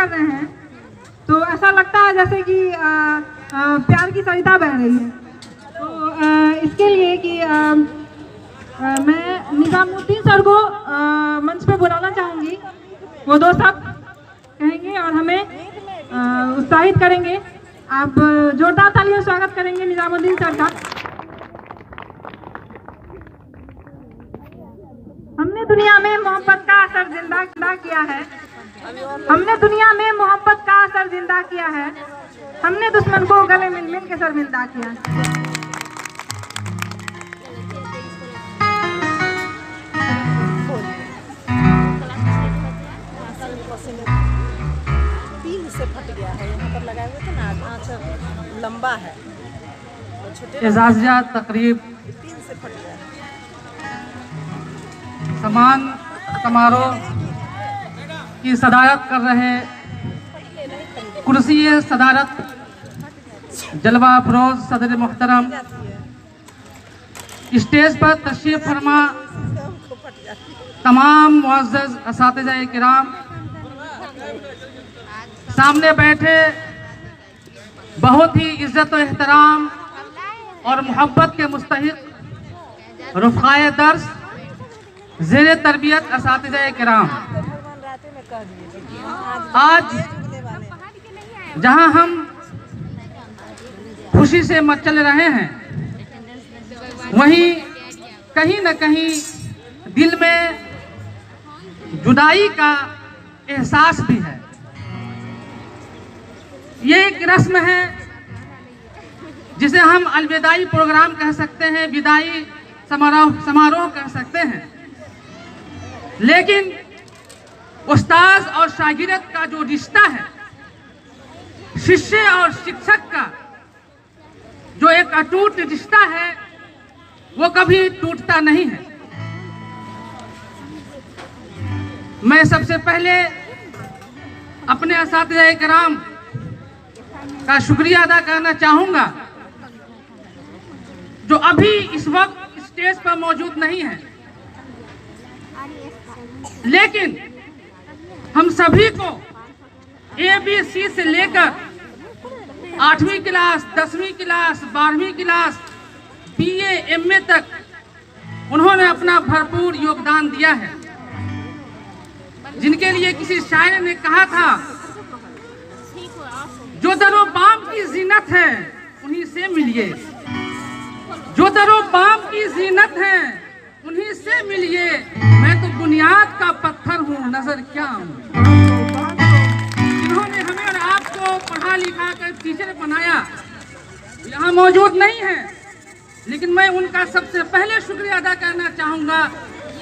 कर रहे हैं तो ऐसा लगता है जैसे कि प्यार की सरिता बह रही है। तो इसके लिए कि मैं निजामुद्दीन सर को मंच पे बुलाना चाहूँगी। वो दो शब्द कहेंगे और हमें उत्साहित करेंगे। आप जोरदार तालियों से स्वागत करेंगे निजामुद्दीन सर का। हमने दुनिया में मोहब्बत का असर जिंदा किया है। हमने दुनिया में मोहब्बत का असर जिंदा किया है। हमने दुश्मन को गले मिल मिल के शर्मिंदा किया। पील से फट गया है, यहाँ पर लगाए हुए थे ना, आँच लंबा है तो छोटे एजाज़िया तकरीब पील से फट गया है। समान समारोह की सदारत कर रहे कुर्सी सदारत जलवा अफरोज सदर मोहतरम, स्टेज पर तशरीफ फरमा तमाम मुअज़्ज़ज़ असातिज़ा किराम, सामने बैठे बहुत ही इज़्ज़त व एहतराम और मोहब्बत के मुस्तहिक़ रुफ़क़ाए दर्स ज़ेरे तरबियत असातिज़ा किराम, आज जहां हम खुशी से मचल रहे हैं वहीं कहीं न कहीं दिल में जुदाई का एहसास भी है। ये एक रस्म है जिसे हम अलविदाई प्रोग्राम कह सकते हैं, विदाई समारोह कह सकते हैं, लेकिन उस्ताद और शागिर्द का जो रिश्ता है, शिष्य और शिक्षक का जो एक अटूट रिश्ता है, वो कभी टूटता नहीं है। मैं सबसे पहले अपने असातिज़ा किराम का शुक्रिया अदा करना चाहूँगा जो अभी इस वक्त स्टेज पर मौजूद नहीं है, लेकिन हम सभी को ABC से लेकर 8वीं क्लास, 10वीं क्लास, 12वीं क्लास, BA, MA तक उन्होंने अपना भरपूर योगदान दिया है, जिनके लिए किसी शायर ने कहा था, जो दरो बाम की जीनत है उन्हीं से मिलिए, जो दरो बाम की जीनत है उन्हीं से मिलिए, मैं तो बुनियाद का पत्थर हूँ, नजर क्या हूँ। जिन्होंने हमें और आपको पढ़ा लिखा कर टीचर बनाया यहाँ मौजूद नहीं है, लेकिन मैं उनका सबसे पहले शुक्रिया अदा करना चाहूँगा,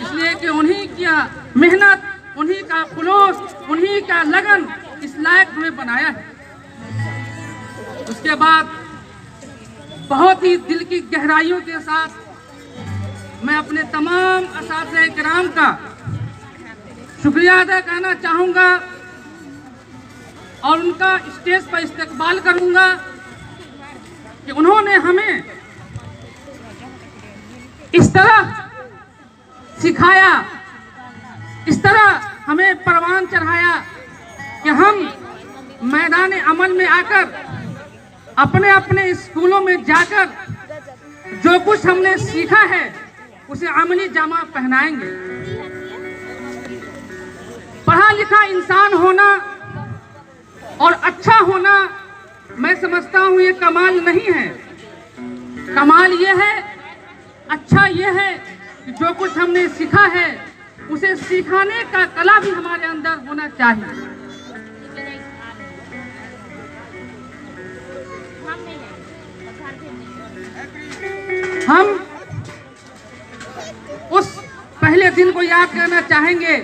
इसलिए कि उन्हीं की मेहनत, उन्हीं का खुलूस, उन्हीं का लगन इस लायक हमें बनाया है। उसके बाद बहुत ही दिल की गहराइयों के साथ मैं अपने तमाम असातिज़ा किराम का शुक्रिया अदा करना चाहूँगा और उनका स्टेज पर इस्तकबाल करूँगा कि उन्होंने हमें इस तरह सिखाया, इस तरह हमें परवान चढ़ाया कि हम मैदान अमल में आकर अपने अपने स्कूलों में जाकर जो कुछ हमने सीखा है उसे अमली जामा पहनाएंगे। पढ़ा लिखा इंसान होना और अच्छा होना, मैं समझता हूँ ये कमाल नहीं है। कमाल ये है, अच्छा ये है कि जो कुछ हमने सीखा है उसे सिखाने का कला भी हमारे अंदर होना चाहिए। हम उस पहले दिन को याद करना चाहेंगे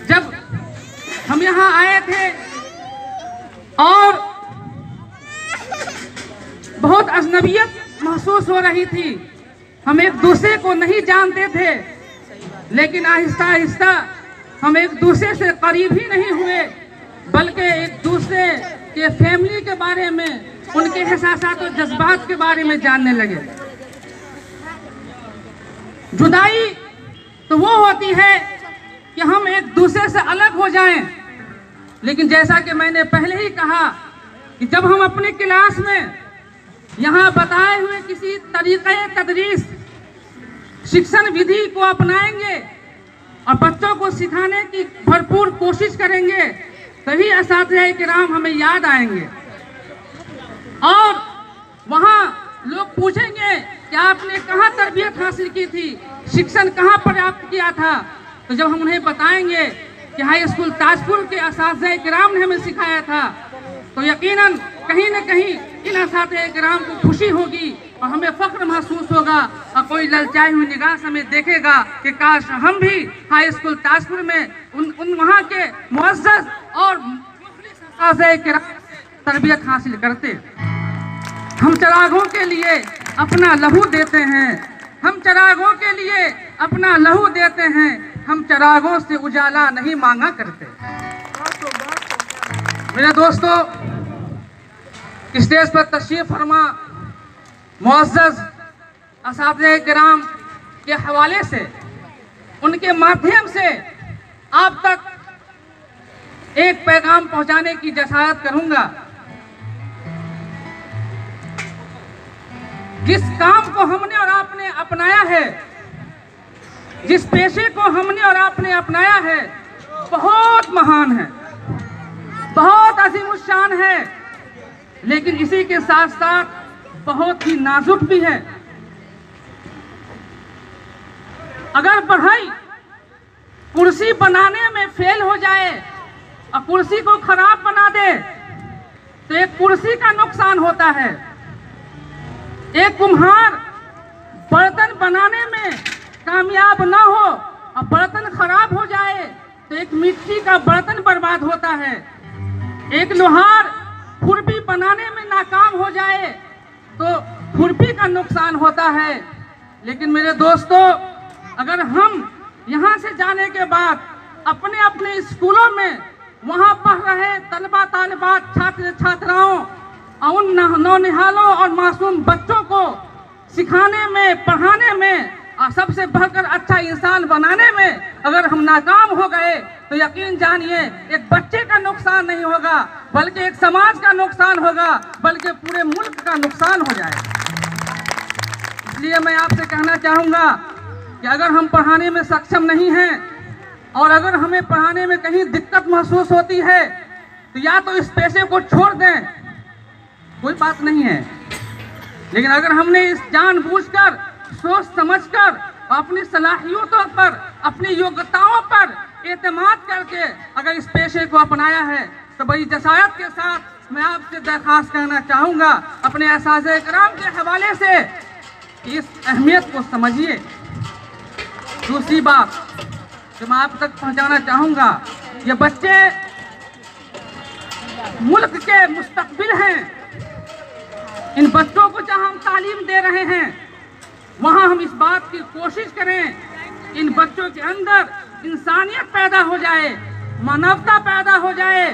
जब हम यहाँ आए थे और बहुत अजनबियत महसूस हो रही थी। हम एक दूसरे को नहीं जानते थे, लेकिन आहिस्ता आहिस्ता हम एक दूसरे से करीब ही नहीं हुए, बल्कि एक दूसरे के फैमिली के बारे में, उनके एहसासात और जज्बात के बारे में जानने लगे। जुदाई तो वो होती है कि हम एक दूसरे से अलग हो जाएं, लेकिन जैसा कि मैंने पहले ही कहा कि जब हम अपनी क्लास में यहाँ बताए हुए किसी तरीक़े तदरीस शिक्षण विधि को अपनाएंगे और बच्चों को सिखाने की भरपूर कोशिश करेंगे, तभी असातिज़ा किराम हमें याद आएंगे। और वहाँ लोग पूछेंगे कि आपने कहाँ तरबियत हासिल की थी, शिक्षण कहाँ प्राप्त किया था। तो जब हम उन्हें बताएंगे कि हाई स्कूल ताजपुर के असातिज़ा किराम ने हमें सिखाया था, तो यकीनन कहीं न कहीं इन असातिज़ा किराम को खुशी होगी और हमें फ़ख्र महसूस होगा और कोई ललचाई हुई निगाह से हमें देखेगा कि काश हम भी हाई स्कूल ताजपुर में उन वहाँ के मुअज़्ज़ज़ और असातिज़ा किराम तरबियत हासिल करते। हम चिरागों के लिए अपना लहू देते हैं, हम चिरागों के लिए अपना लहू देते हैं, हम चिरागों से उजाला नहीं मांगा करते। मेरे दोस्तों, स्टेज पर तशरीफ फरमा मुअज़्ज़ज़ असातिज़ा किराम के हवाले से, उनके माध्यम से आप तक एक पैगाम पहुंचाने की जसारत करूंगा। जिस काम को हमने और आपने अपनाया है, जिस पेशे को हमने और आपने अपनाया है, बहुत महान है, बहुत अज़ीमुश्शान है, लेकिन इसी के साथ साथ बहुत ही नाजुक भी है। अगर पढ़ाई कुर्सी बनाने में फेल हो जाए और कुर्सी को खराब बना दे तो एक कुर्सी का नुकसान होता है। एक कुम्हार बर्तन बनाने में कामयाब ना हो और बर्तन खराब हो जाए तो एक मिट्टी का बर्तन बर्बाद होता है। एक लोहार खुरपी बनाने में नाकाम हो जाए तो खुरपी का नुकसान होता है। लेकिन मेरे दोस्तों, अगर हम यहाँ से जाने के बाद अपने अपने स्कूलों में वहाँ पढ़ रहे तलबा तालिबात छात्र छात्राओं और उन नौनिहालों और मासूम बच्चों को सिखाने में, पढ़ाने में और सबसे बढ़कर अच्छा इंसान बनाने में अगर हम नाकाम हो गए तो यकीन जानिए एक बच्चे का नुकसान नहीं होगा, बल्कि एक समाज का नुकसान होगा, बल्कि पूरे मुल्क का नुकसान हो जाएगा। इसलिए मैं आपसे कहना चाहूँगा कि अगर हम पढ़ाने में सक्षम नहीं हैं और अगर हमें पढ़ाने में कहीं दिक्कत महसूस होती है तो या तो इस पेशे को छोड़ दें, कोई बात नहीं है। लेकिन अगर हमने इस जानबूझकर, सोच समझकर, अपनी सलाहियतों पर, अपनी योग्यताओं पर एतमाद करके अगर इस पेशे को अपनाया है तो बड़ी जसारत के साथ मैं आपसे दरख्वास्त करना चाहूँगा अपने असातिज़ा किराम के हवाले से इस अहमियत को समझिए। दूसरी बात जो मैं आप तक पहुँचाना चाहूँगा, ये बच्चे मुल्क के मुस्तकबिल हैं। इन बच्चों को जहाँ हम तालीम दे रहे हैं वहाँ हम इस बात की कोशिश करें इन बच्चों के अंदर इंसानियत पैदा हो जाए, मानवता पैदा हो जाए,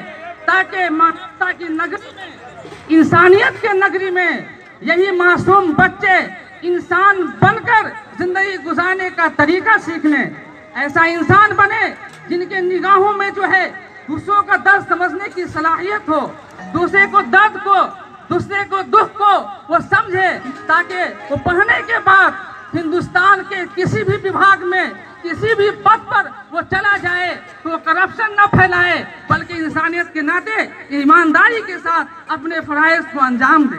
ताकि मानवता की नगरी में, इंसानियत के नगरी में यही मासूम बच्चे इंसान बनकर जिंदगी गुजारने का तरीका सीख लें। ऐसा इंसान बने जिनके निगाहों में जो है दूसरों का दर्द समझने की सलाहियत हो, दूसरे को दर्द को, दूसरे को दुख को वो समझे, ताकि वो पढ़ने के बाद हिंदुस्तान के किसी भी विभाग में, किसी भी पद पर वो चला जाए तो वो करप्शन न फैलाए, बल्कि इंसानियत के नाते ईमानदारी के साथ अपने फराइज़ को अंजाम दे।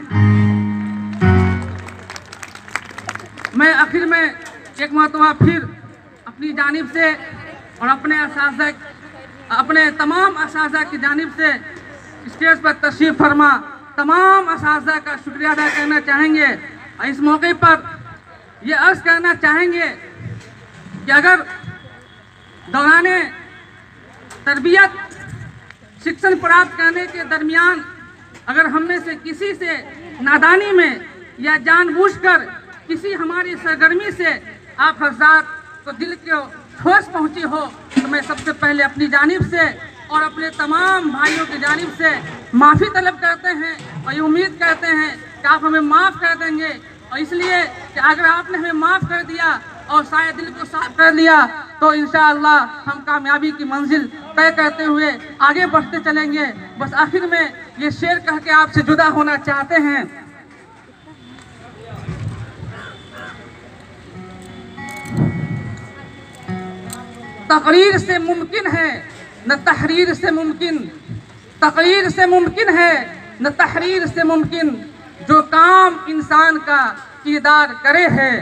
मैं आखिर में एक मरतबा फिर अपनी जानिब से और अपने तमाम असातिज़ा की जानिब से स्टेज पर तशरीफ़ फरमा तमाम असातिज़ा का शुक्रिया अदा करना चाहेंगे। और इस मौके पर ये अर्ज़ करना चाहेंगे कि अगर दौराने तरबियत शिक्षण प्राप्त करने के दरमियान अगर हम में से किसी से नादानी में या जानबूझकर किसी हमारी सरगर्मी से आप हज़रात को दिल को ठोस पहुंची हो तो मैं सबसे पहले अपनी जानिब से और अपने तमाम भाइयों की जानिब से माफ़ी तलब करते हैं और ये उम्मीद करते हैं कि आप हमें माफ़ कर देंगे। और इसलिए कि अगर आपने हमें माफ़ कर दिया और शायद दिल को साफ कर लिया तो इंशाअल्लाह हम कामयाबी की मंजिल तय करते हुए आगे बढ़ते चलेंगे। बस आखिर में ये शेर कह के आपसे जुदा होना चाहते हैं। तकरीर से मुमकिन है न तहरीर से मुमकिन, तकरीर से मुमकिन है न तहरीर से मुमकिन, जो काम इंसान का किरदार करे है,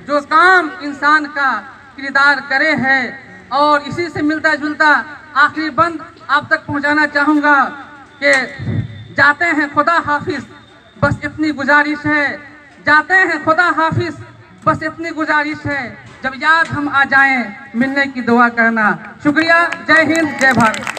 जो काम इंसान का किरदार करे है। और इसी से मिलता जुलता आखिरी बंद आप तक पहुंचाना चाहूँगा कि जाते हैं खुदा हाफिज, बस इतनी गुजारिश है, जाते हैं खुदा हाफिज, बस इतनी गुजारिश है, जब याद हम आ जाएं मिलने की दुआ करना। शुक्रिया, जय हिंद, जय भारत।